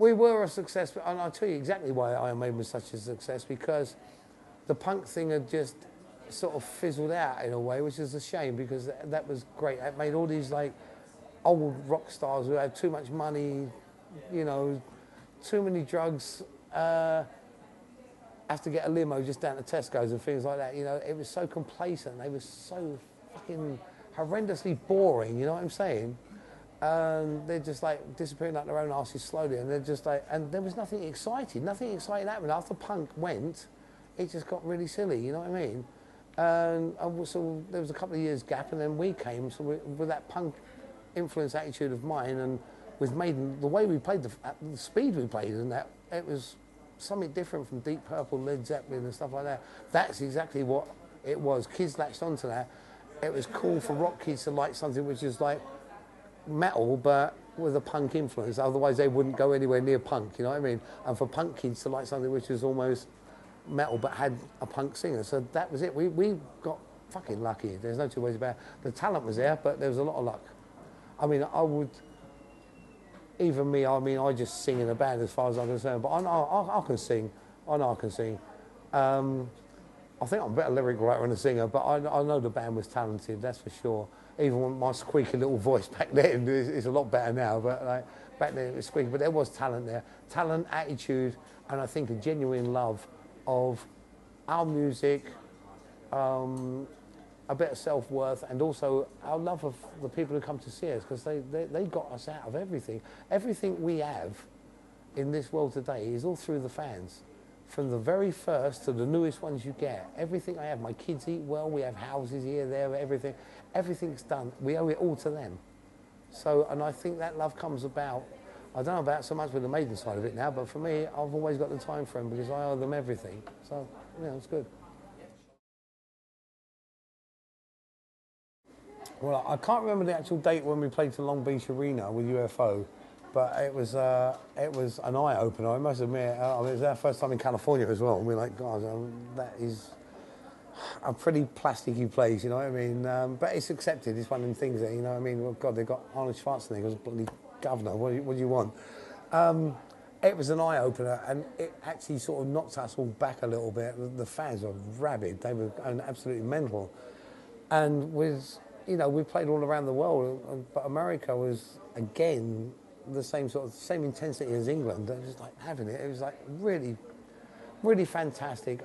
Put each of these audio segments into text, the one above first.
We were a success, and I'll tell you exactly why Iron Maiden was such a success, because the punk thing had just sort of fizzled out in a way, which is a shame, because that was great. It made all these like old rock stars who had too much money, you know, too many drugs, have to get a limo just down to Tesco's and things like that. You know, it was so complacent. They were so fucking horrendously boring, you know what I'm saying? They're just like disappearing like their own asses slowly, and they're just like, and there was nothing exciting happened. After punk went, it just got really silly, you know what I mean? And so there was a couple of years gap, and then we came, so with that punk influence attitude of mine, and with Maiden, the way we played, the speed we played, and that, it was something different from Deep Purple, Led Zeppelin and stuff like that. That's exactly what it was. Kids latched onto that. It was cool for rock kids to like something which is like metal, but with a punk influence. Otherwise, they wouldn't go anywhere near punk, you know what I mean? And for punk kids to like something which was almost metal, but had a punk singer. So that was it. We got fucking lucky. There's no two ways about it. The talent was there, but there was a lot of luck. I mean, even me, I mean, I just sing in a band as far as I'm concerned, but I know I can sing. I know I can sing. I think I'm a better lyric writer and a singer, but I know the band was talented, that's for sure. Even when my squeaky little voice back then is a lot better now, but like, back then it was squeaky, but there was talent there. Talent, attitude, and I think a genuine love of our music, a bit of self-worth, and also our love of the people who come to see us, because they got us out of everything. Everything we have in this world today is all through the fans. From the very first to the newest ones you get, everything I have, my kids eat well, we have houses here, there, everything. Everything's done. We owe it all to them. So, and I think that love comes about, I don't know about so much with the Maiden side of it now, but for me, I've always got the time for them because I owe them everything. So, you know, it's good. Well, I can't remember the actual date when we played to Long Beach Arena with UFO, but it was an eye-opener, I must admit. I mean, it was our first time in California as well, and we were like, God, that is a pretty plasticky place, you know what I mean? But it's accepted, it's one of them things there, you know what I mean? Well, God, they've got Arnold Schwarzenegger as bloody governor, what do you want? It was an eye-opener, and it actually sort of knocked us all back a little bit. The fans were rabid, they were going absolutely mental. And with, you know, we played all around the world, but America was, again, the same intensity as England. They were just like having it. It was like really, really fantastic.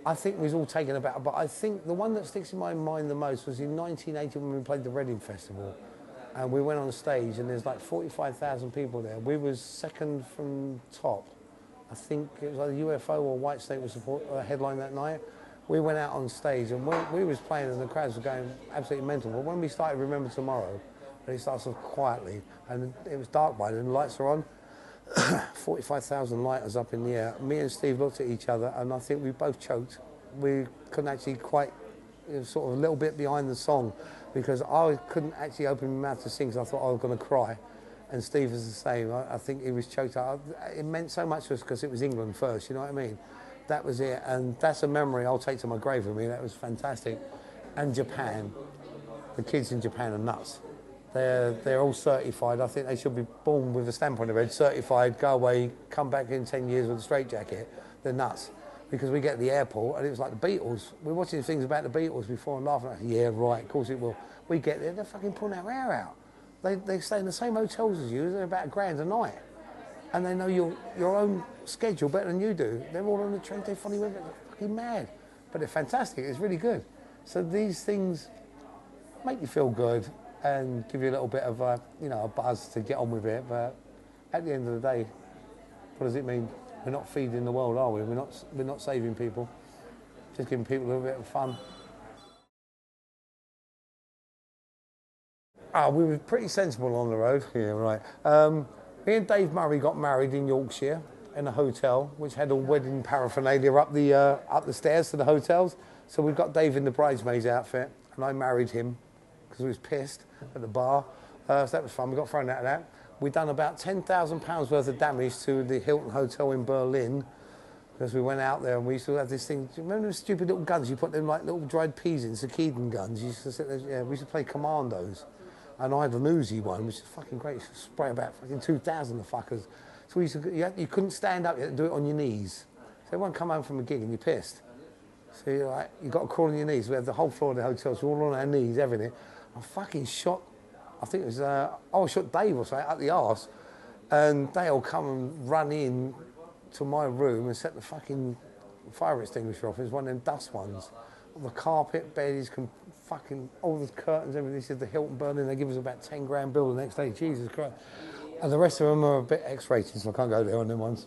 I think we was all taken aback, but I think the one that sticks in my mind the most was in 1980 when we played the Reading Festival. And we went on stage, and there's like 45,000 people there. We was second from top. I think it was either UFO or White Snake was headline that night. We went out on stage, and we was playing, and the crowds were going absolutely mental. But when we started Remember Tomorrow, and it starts off quietly, and it was dark by then, the lights are on, 45,000 lighters up in the air. Me and Steve looked at each other, and I think we both choked. We couldn't actually quite, it was sort of a little bit behind the song, because I couldn't actually open my mouth to sing, because I thought I was going to cry. And Steve was the same. I think he was choked up. It meant so much to us because it was England first, you know what I mean? That was it, and that's a memory I'll take to my grave with me. That was fantastic. And Japan, the kids in Japan are nuts. They're all certified. I think they should be born with a stamp on their head, certified, go away, come back in 10 years with a straitjacket. They're nuts. Because we get to the airport, and it was like the Beatles. We're watching things about the Beatles before and laughing. Like, yeah, right, of course it will. We get there, they're fucking pulling their hair out. They stay in the same hotels as you. They're about £1,000 a night. And they know your own schedule better than you do. They're all on the train, they're funny with it, they're fucking mad. But they're fantastic, it's really good. So these things make you feel good and give you a little bit of a buzz to get on with it. But at the end of the day, what does it mean? We're not feeding the world, are we? We're not saving people. Just giving people a little bit of fun. We were pretty sensible on the road. Yeah, right. Me and Dave Murray got married in Yorkshire in a hotel, which had all wedding paraphernalia up the stairs to the hotels. So we got Dave in the bridesmaid's outfit, and I married him because he was pissed at the bar. So that was fun. We got thrown out of that. We'd done about £10,000 worth of damage to the Hilton Hotel in Berlin because we went out there and we used to have this thing. Do you remember those stupid little guns? You put them like little dried peas in, Sakiden guns. You used to sit there, yeah, we used to play commandos. And I had an Uzi one, which is fucking great. You spray about fucking 2,000 of fuckers. So you couldn't stand up, you had to do it on your knees. So everyone come home from a gig and you're pissed. So you're like, you got to crawl on your knees. We had the whole floor of the hotel, so we're all on our knees, everything. I fucking shot, I think it was, I shot Dave or something up the arse, and they all come and run in to my room and set the fucking fire extinguisher off. It was one of them dust ones. The carpet, beds, fucking all the curtains, everything. They said the Hilton Berlin, they give us about 10 grand bill the next day. Jesus Christ. And the rest of them are a bit X-rated, so I can't go there on them ones.